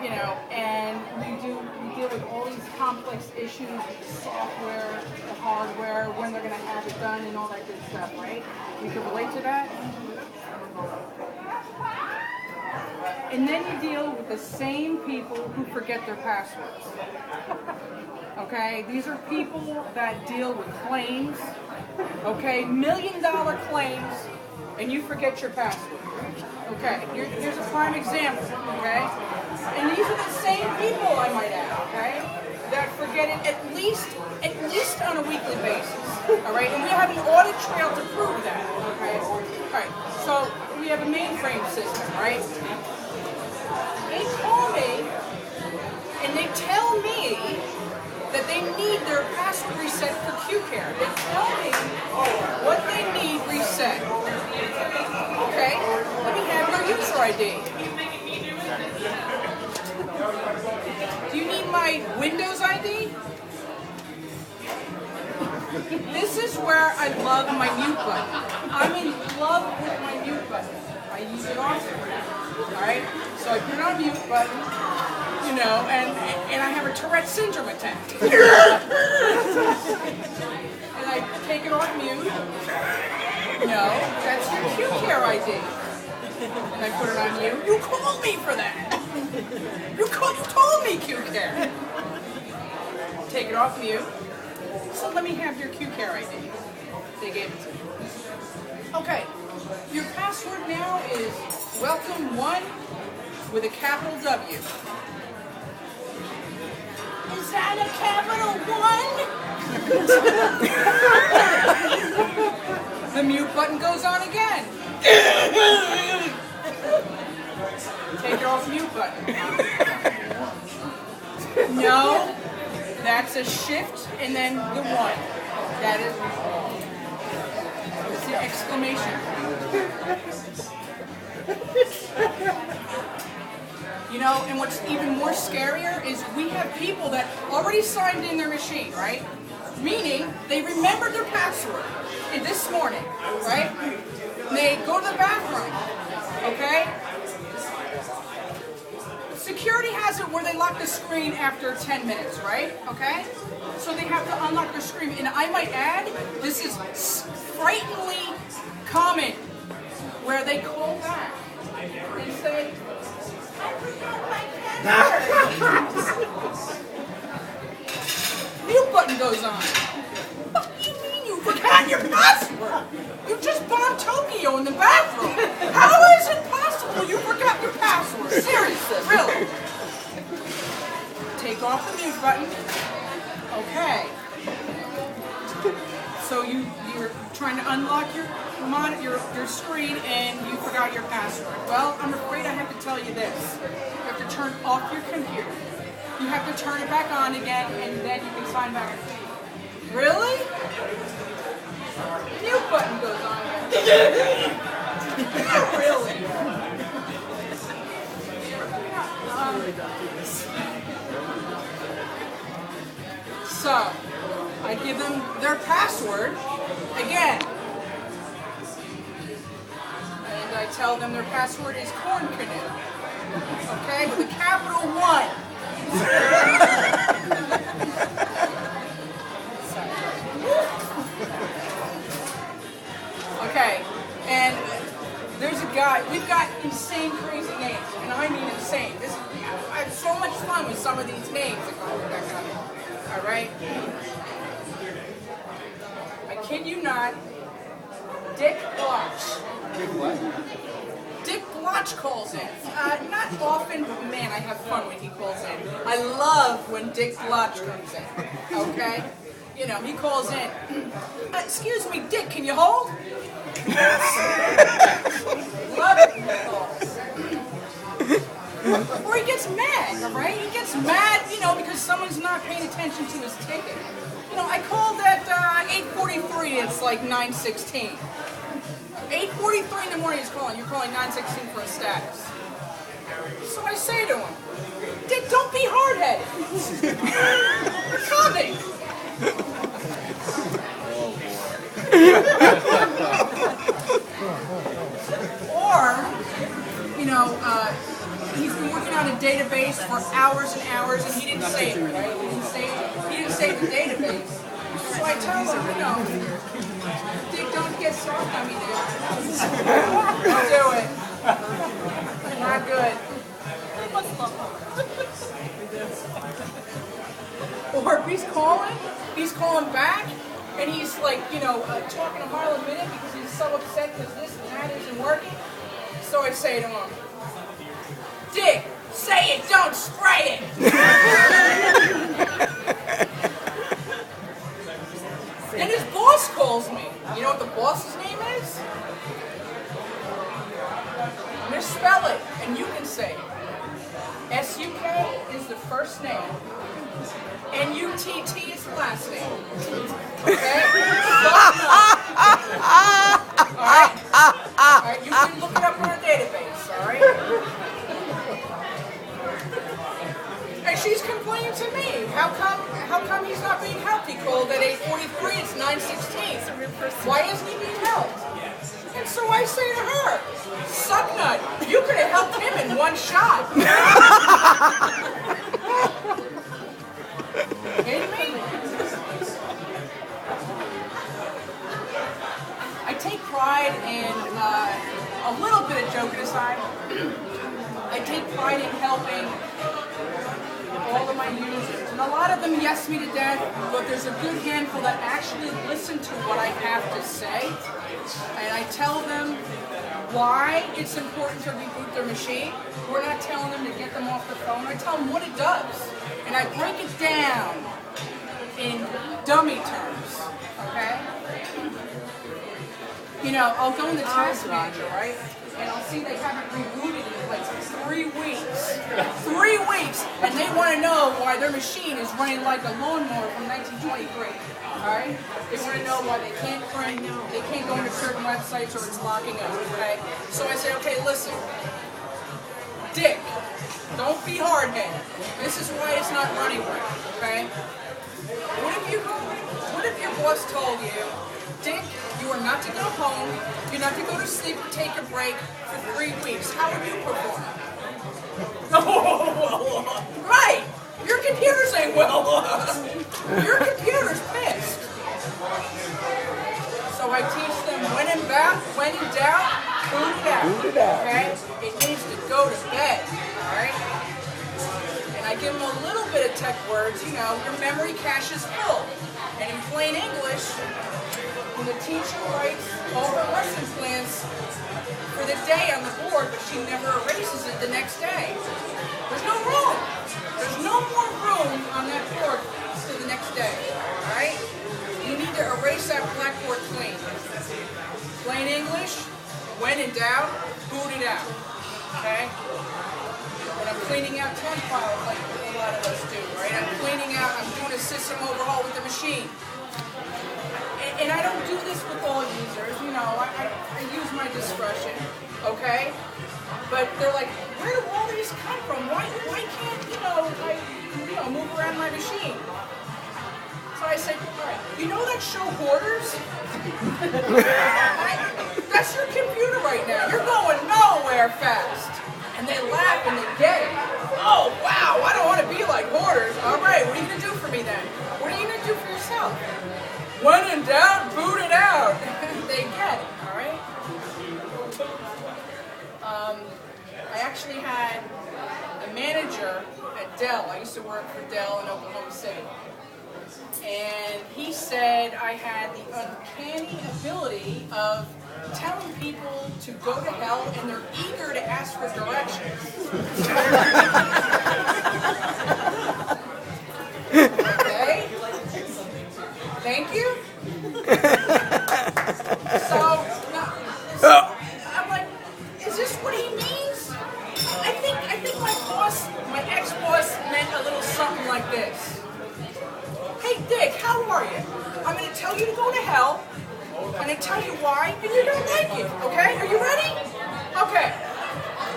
you know, and we deal with all these complex issues, the software, the hardware, when they're going to have it done, and all that good stuff, right? You can relate to that? And then you deal with the same people who forget their passwords. Okay, these are people that deal with claims, okay, $1 million claims, and you forget your password. Okay, here's a prime example, okay? And these are the same people, I might add, okay, that forget it at least on a weekly basis, all right? And we have an audit trail to prove that, okay? All right, so we have a mainframe system, right? They call me, and they tell me that they need their password reset for Q-Care. They tell me what they need reset. Okay, let me have your user ID. Do you need my Windows ID? This is where I love my mute button. I'm in love with my mute button. I use it often. Alright? So I put it on mute button, you know, and I have a Tourette syndrome attack. And I take it off mute. No, that's your Q-Care ID. And I put it on mute. You called me for that. You told me Q-Care. Take it off mute. So let me have your Q-Care ID. They gave it to me. Okay, your password now is welcome1 with a capital W. Is that a capital 1? The mute button goes on again. Take it off mute button. No, that's a shift and then the 1. That is the exclamation. You know, and what's even more scarier is we have people that already signed in their machine, right? Meaning they remembered their password this morning, right? And they go to the bathroom, okay? Security has it where they lock the screen after 10 minutes, right? Okay? So they have to unlock their screen. And I might add, this is frighteningly common, where they call back and say, I forgot my password. Mute button goes on. What do you mean you forgot your password? You just bombed Tokyo in the bathroom. How is it possible you forgot your password? Seriously, really? Take off the mute button. Okay. So you're trying to unlock your screen and you forgot your password. Well, I'm afraid I have to tell you this. You have to turn off your computer. You have to turn it back on again, and then you can sign back in. Really? Mute button goes on again. Really? So, I give them their password again. And I tell them their password is corn canoe. Okay, with a capital 1. Okay, and there's a guy, we've got insane crazy names, and I mean insane. I have so much fun with some of these names that go back on. Alright? I kid you not, Dick Blotch. Dick what? Dick Blotch calls in. Not often, but man, I have fun when he calls in. I love when Dick Blotch comes in. Okay? You know, he calls in. Excuse me, Dick, can you hold? Love it when he calls. Or he gets mad, right? He gets mad, you know, because someone's not paying attention to his ticket. You know, I called at 8:43, it's like 9:16. 8:43 in the morning he's calling. You're calling 9:16 for a status. So I say to him, Dick, don't be hard-headed. We're coming. Or, you know, he's been working on a database database for hours and hours, and he didn't save it, right? He didn't save the database. So I tell him, Dick, don't get soft on me, dude. Don't do it. Not good. Or if he's calling back, and he's like, talking a mile a minute because he's so upset because this and that isn't working. So I say to him, Dick, say it, don't spray it. And his boss calls me. You know what the boss's name is? Misspell it, and you can say it. S-U-K is the first name. N-U-T-T is the last name. Okay? Alright, you can look it up in our database, alright? And she's complaining to me. How come he's not being helped? He called at 8:43, it's 9:16. Why isn't he being helped? And so I say to her, Sucknut, you could have helped him in one shot. Kidding me? I take pride in, a little bit of joking aside, I take pride in helping all of my users. And a lot of them yes me to death, but there's a good handful that actually listen to what I have to say. And I tell them why it's important to reboot their machine. We're not telling them to get them off the phone. I tell them what it does. And I break it down in dummy terms, okay? I'll go in the task manager, right? And I'll see they haven't rebooted in like 3 weeks. 3 weeks! And they want to know why their machine is running like a lawnmower from 1923. Alright? They want to know why they can't print, they can't go into certain websites or it's locking up, okay? So I say, okay, listen. Dick, don't be hard-headed. This is why it's not running right, okay? What if your boss told you, Dick, you are not to go home, you're not to go to sleep or take a break for 3 weeks. How would you perform? Right! Your computer's saying, your computer's pissed. So I teach them when in doubt, boot it out. Okay? It needs to go to bed. Alright? And I give them a little bit of tech words, your memory cache is full. And in plain English, when the teacher writes all her lesson plans for the day on the board, but she never erases it the next day, there's no room. There's no more room on that board for the next day. Alright? You need to erase that blackboard clean. Plain English, when in doubt, boot it out. Okay? When I'm cleaning out temp files like a lot of us do, right? I'm doing a system overhaul with the machine. And I don't do this with all users, I use my discretion, okay? But they're like, where do all these come from? Why can't, I move around my machine? So I say, all right, that show Hoarders? That's your computer right now. You're going nowhere fast. And they laugh and they get it. Oh, wow, I don't want to be like Hoarders. All right, what are you going to do for me then? What are you going to do for yourself? When in doubt, boot it out. They get it, all right? I actually had a manager at Dell. I used to work for Dell in Oklahoma City. And he said I had the uncanny ability of telling people to go to hell and they're eager to ask for directions. Okay? Thank you. So, I'm like, is this what he means? I think my ex-boss meant a little something like this. Hey Dick, how are you? I'm going to tell you to go to hell, and I tell you why, and you're going to like it, okay? Are you ready? Okay.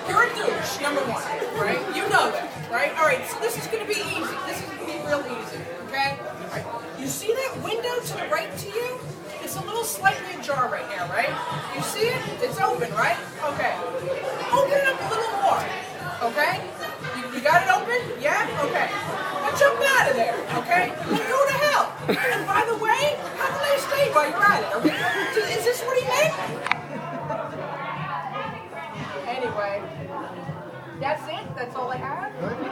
You're a douche, number one, right? You know that, right? All right, so this is going to be easy. This is going to be real easy, okay? All right. You see that window to the right to you? It's a little slightly ajar right now, right? You see it? It's open, right? Okay. Open it up a little more, okay? You got it open? Okay? Then go to hell. And by the way, have a nice day while you're at it, okay? Is this what he meant? Anyway, that's it. That's all I have.